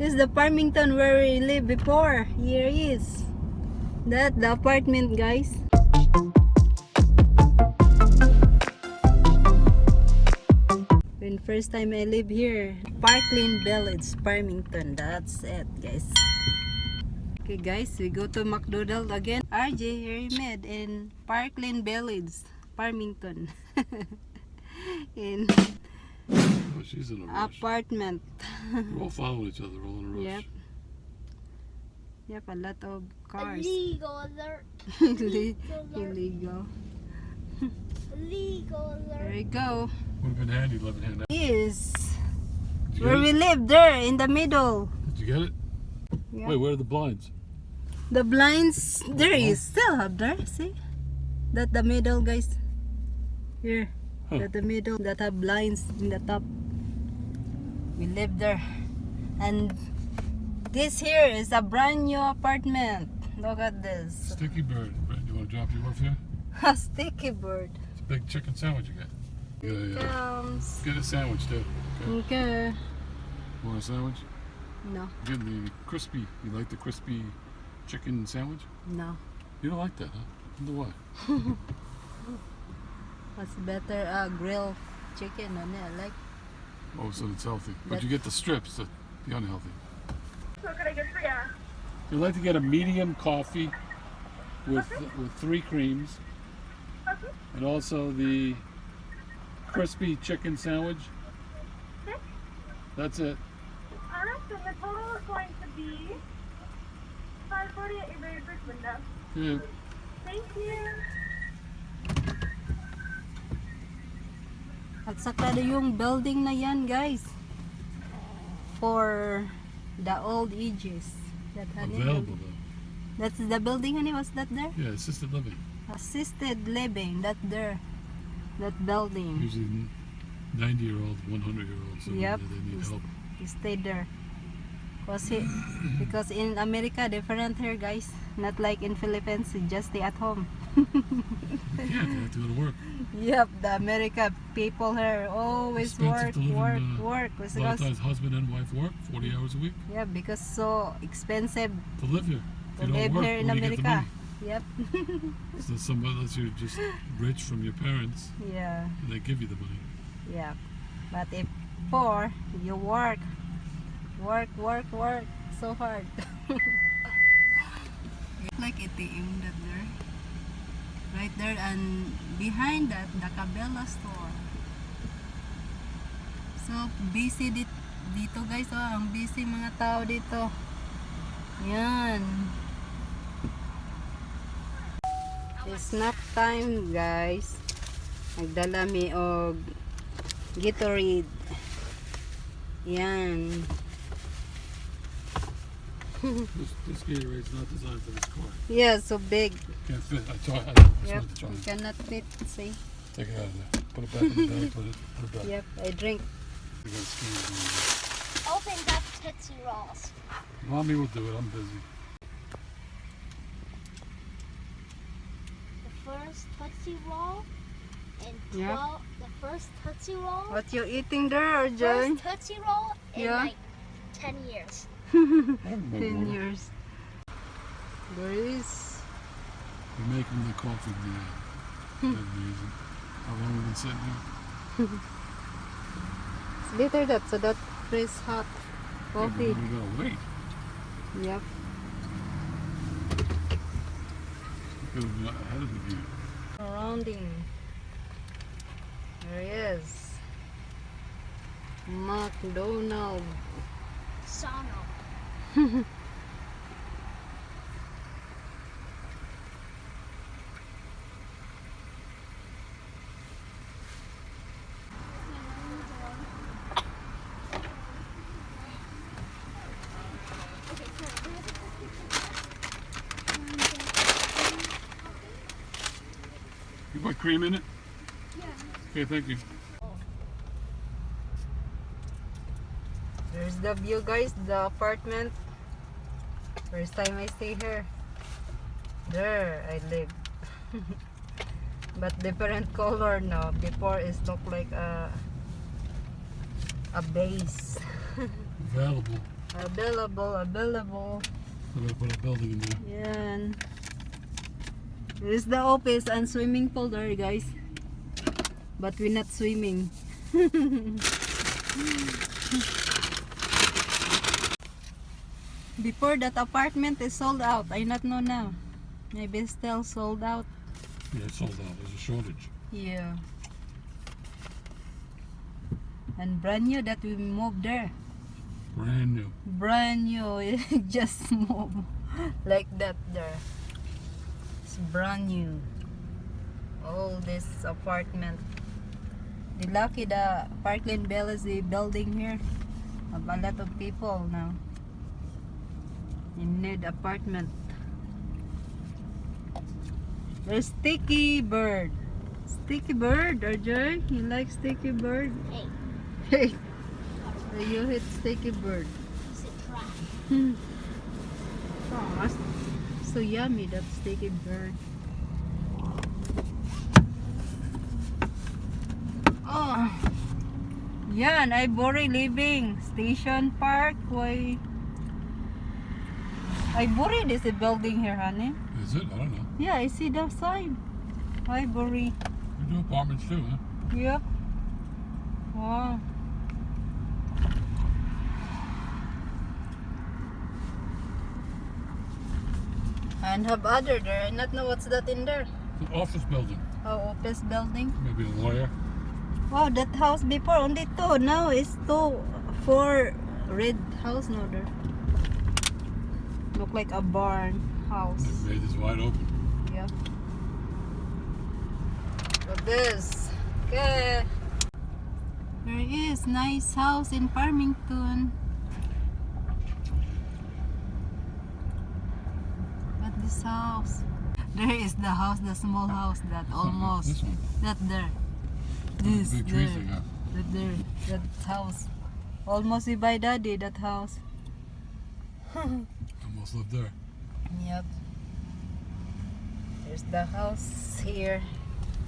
This is the Farmington where we lived before. Here is that the apartment, guys. When first time I live here, Parkland Village, Farmington. That's it, guys. Okay, guys, we go to McDonald's again. RJ here met in Parkland Village, Farmington. In Oh, she's in a rush. apartment. We're all following each other, all in a rush. Yep. Yep, a lot of cars. Illegal alert. Illegal. Illegal There alert. we go. Would have been handy, living hand out. Is Did you where get we it? live, there in the middle. Did you get it? Yeah. Wait, where are the blinds? The blinds there is still up there. See that the middle, guys. Here, Huh. that the middle that have blinds in the top. We live there, and this here is a brand new apartment. Look at this. Sticky bird. Brett, you want to drop you off here? A sticky bird. It's a big chicken sandwich you got. Yeah. Comes. Get a sandwich too. Okay. Okay. Want a sandwich? No, Get the crispy. You like the crispy chicken sandwich? no. You don't like that, huh? I wonder why. What's better? Grilled chicken on it. I like. Oh, so it's healthy. But That- you get the strips, the unhealthy. What can I get for ya? You'd like to get a medium coffee with 3 creams, and also the crispy chicken sandwich. Okay. That's it. Alright, so the total is going to be $5.40 at your very first window. Yeah. Thank you. At saka yung building na yan, guys, for the old ages. That honey, Available though. that's the building, honey. Was that there? Yeah, assisted living. Assisted living. That there. That building. Usually 90-year-old, 100-year-olds. So Yep. they need help. You stayed there. Because in America, different here, guys. Not like in Philippines, you just stay at home. They can't. They have to go to work. Yep, the America people here always Expensive work, to live in, work. A lot of Because, times husband and wife work 40 hours a week yeah, because so expensive to live here. to If you live don't work, here in where do you get the America. money? Yep. So somebody, unless you're just rich from your parents, Yeah, and they give you the money. yeah. But if poor, you work so hard. Like ATM that there. Right there, and behind that, the Cabela store. So busy dito, guys. Oh, ang busy mga tao dito. Yan. It's snack time, guys. Nagdala mi og Gatorade. Yan. This Gatorade's not designed for this car. Yeah, so big. Can't fit. I just Yep. wanted to try You it. cannot fit, see? Take it out of there. Put it back in the bag. Put it back. Yep, I drink. We got skins on Open up Tootsie Rolls. there. Mommy will do it. I'm busy. The first Tootsie Roll in 12, Yeah. the first Tootsie Roll, What you eating there, Arjun? first Tootsie Roll in Yeah. like 10 years. 10 years. There is. We're making the coffee now. Amazing. How long have we been sitting here? It's bitter that, so that is hot coffee. We gotta wait. Yep. Because we're ahead of the game. Surrounding. There he is. McDonald. Saan. You put cream in it? Yeah. Okay, thank you. There's the view, guys. The apartment. First time I stay here. There I live. But different color now. Before it looked like a base. Available. Available. I'm gonna put a building in there. Yan. This is the office and swimming pool there, guys. But we're not swimming. Before that apartment is sold out. I not know now. Maybe it's still sold out. Yeah, it's sold out. There's a shortage. Yeah. And brand new that we moved there. Brand new. Brand new. Just moved like that there. It's brand new. All this apartment. The lucky the Parkland Bell is the building here. Have a lot of people now. In need apartment. There's Sticky Bird. Sticky Bird, RJ? You like Sticky Bird? Hey, Hey. So you hit Sticky Bird. it's a trap. Oh, that's so yummy, that Sticky Bird. Oh. Yan, Ivory living. Station Park. Why? Ivory, this is a building here, honey. Is it? I don't know. Yeah, I see the sign. Ivory. We do apartments too, huh? Yep. Wow. And have other there. I not know what's that in there. It's an office building. Oh, office building. Maybe a lawyer. Wow, that house before only two. Now it's two, four red house now there. Look like a barn house. They made this wide open. Yeah. Look this. Okay. There is nice house in Farmington. But this house. There is the house, the small house that almost. This one. That there. This Big trees there. they got. That there. That house. Almost we buy daddy that house. Almost lived there. Yep. There's the house here.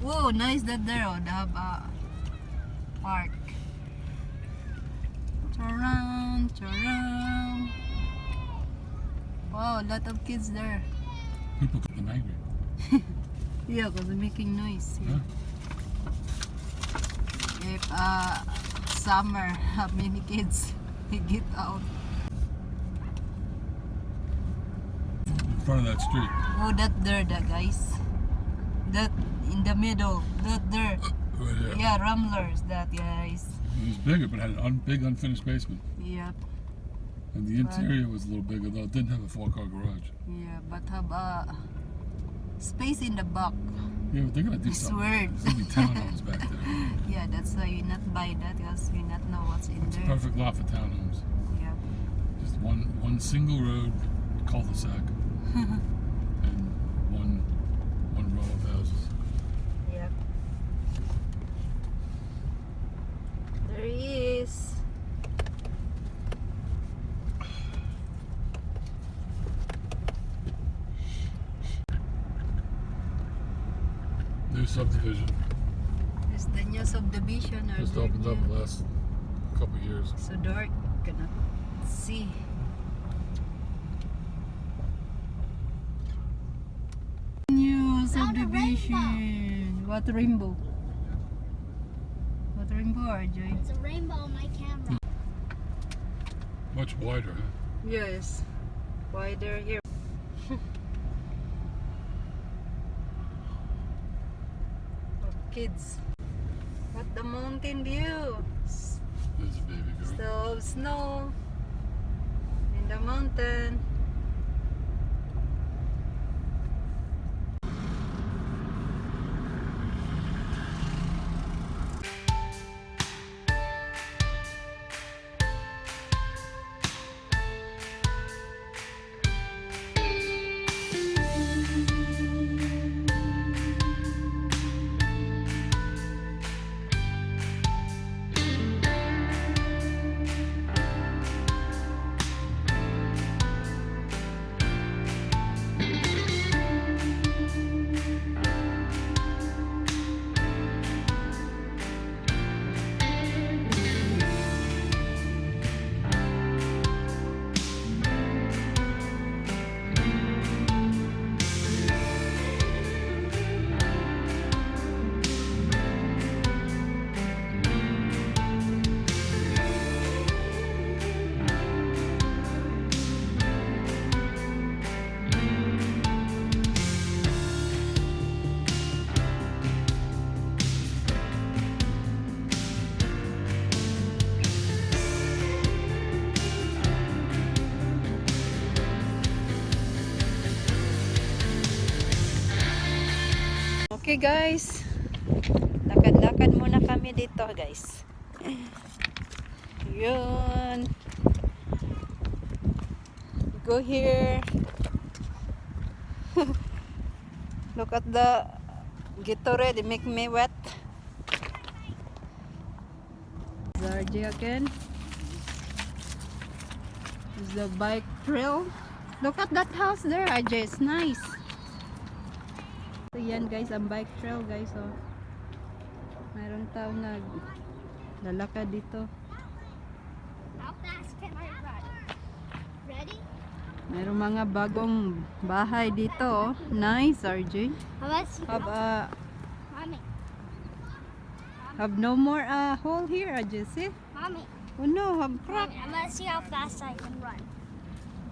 Whoa, nice that there. Oh, they have a park. Charan, charan. Wow, a lot of kids there. People get them angry. Yeah, because they're making noise. Huh? If summer, how many kids they get out? In front of that street. Oh, that there, that guys. That in the middle. That there. Right there. Yeah, Ramblers, that guys. It was bigger, but had a big unfinished basement. Yep. And the interior was a little bigger, though it didn't have a 4-car garage. Yeah, but have space in the back. Yeah, but they're gonna do It's something. weird. There's gonna be townhomes back there. Yeah, that's why you not buy that because we not know what's in It's a there. perfect lot for townhomes. Yeah. Just one single road, cul-de-sac, and one row of houses. Yep. There he is. New subdivision. It's the new subdivision. Or Just the opened up new- the last couple of years. So dark, cannot see. New subdivision. What rainbow? What rainbow, RJ? It's a rainbow on my camera. Much wider, huh? Yes. Why they're here? Of kids. What the mountain view? There's a baby girl. Still snow in the mountain. Okay guys, lakad-lakad muna kami dito guys. Yun. Go here. Look at the Gatorade, it make me wet. Zarji again. Is the bike trail. Look at that house there, RJ. It's nice. So yan guys, ang bike trail guys. Oh. Mayroon taong lalakad dito. How fast can I run? Ready? Mayroong mga bagong bahay dito. Oh. Nice, RJ. Let's Mommy. Have no more hole here, RJ. See? Mommy. Oh no, have crack. I'm gonna see how fast I can run.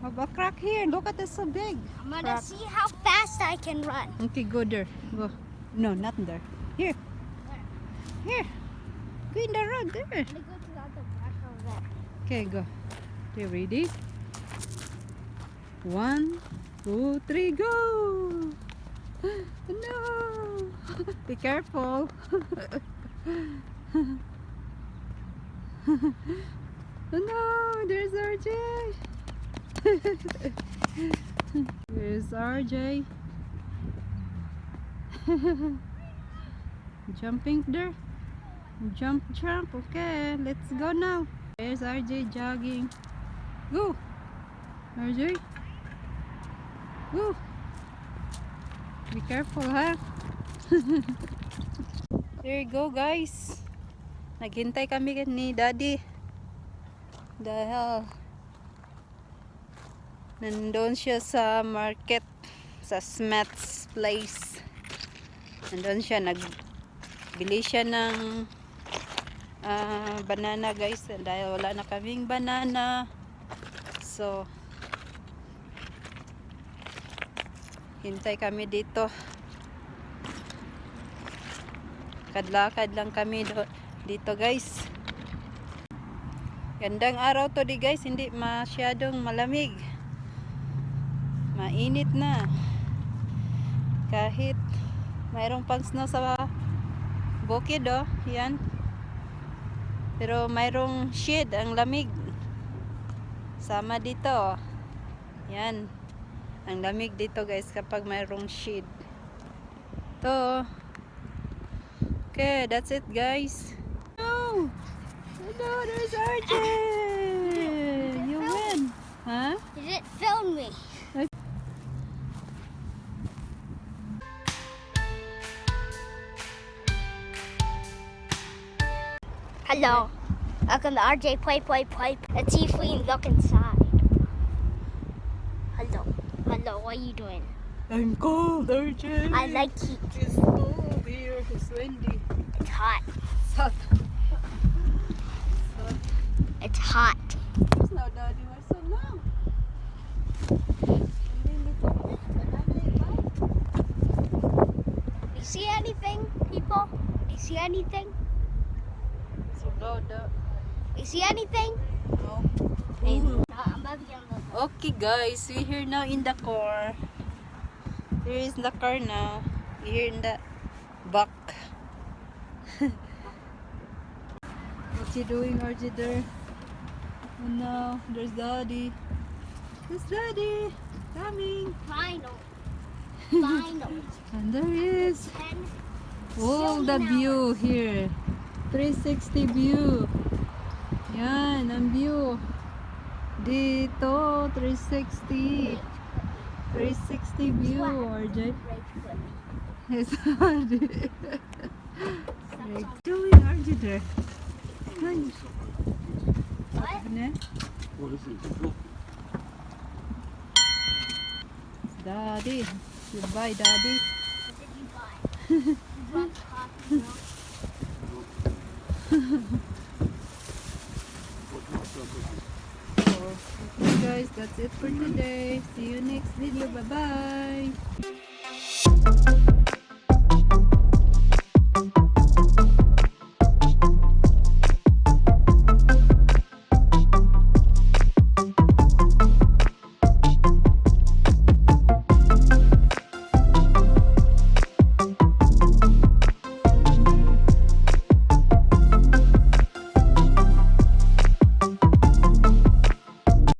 Have a crack here. Look at this, so big. I'm gonna see how fast I can run. Okay, go there. Go. No, not there. Here. Here. Go in the road there. I'm gonna go to the other back over there. Okay, go. Okay, ready? 1, 2, 3, go! No! Be careful. Oh no, there's RJ. There's RJ. Jumping there. Jump, jump. Okay, let's go now. There's RJ jogging. Go, RJ. Go. Be careful, ha? There you go, guys. Naghintay kami ni Daddy. Dahil nandun siya sa market, sa Smith's place. Nandun siya, nagbili siya ng banana guys, dahil wala na kaming banana. So hintay kami dito. Kadlakad lang kami dito guys. Gandang araw to di guys, hindi masyadong malamig. Mainit na. Kahit mayroong pang snow sa bukid oh, yan. Pero mayroong shade, ang lamig. Sama dito oh. Yan. Ang lamig dito guys kapag mayroong shade. To. Okay, that's it guys. No! No, there's RJ! You win! Huh? You didn't film me. Hello. Welcome to RJ Play. Let's see if we can look inside. Hello. Hello, what are you doing? I'm cold, RJ! I like heat. It's cold here, it's windy. It's hot. Hot. It's hot. There's no Daddy, why so long? Do you see anything, people? Do you see anything? So loud. Do you see anything? No. I'm about to get on the Okay guys, we're here now in the car. Here is the car now. We're here in the back. What's he doing, RJ there? Oh no, there's Daddy. There's Daddy coming. Final. Final. And there he is. 10 Oh, the zillion view hours. here. 360 view. Yan, ang view. Dito, 360. 360 view, RJ. Right foot. Yes, RJ. Doing RJ there. Hi. What? Ne? What is it? Daddy. Goodbye, Daddy. What did you buy? You brought coffee milk. So, okay guys, that's it for today. See you next video. Bye-bye.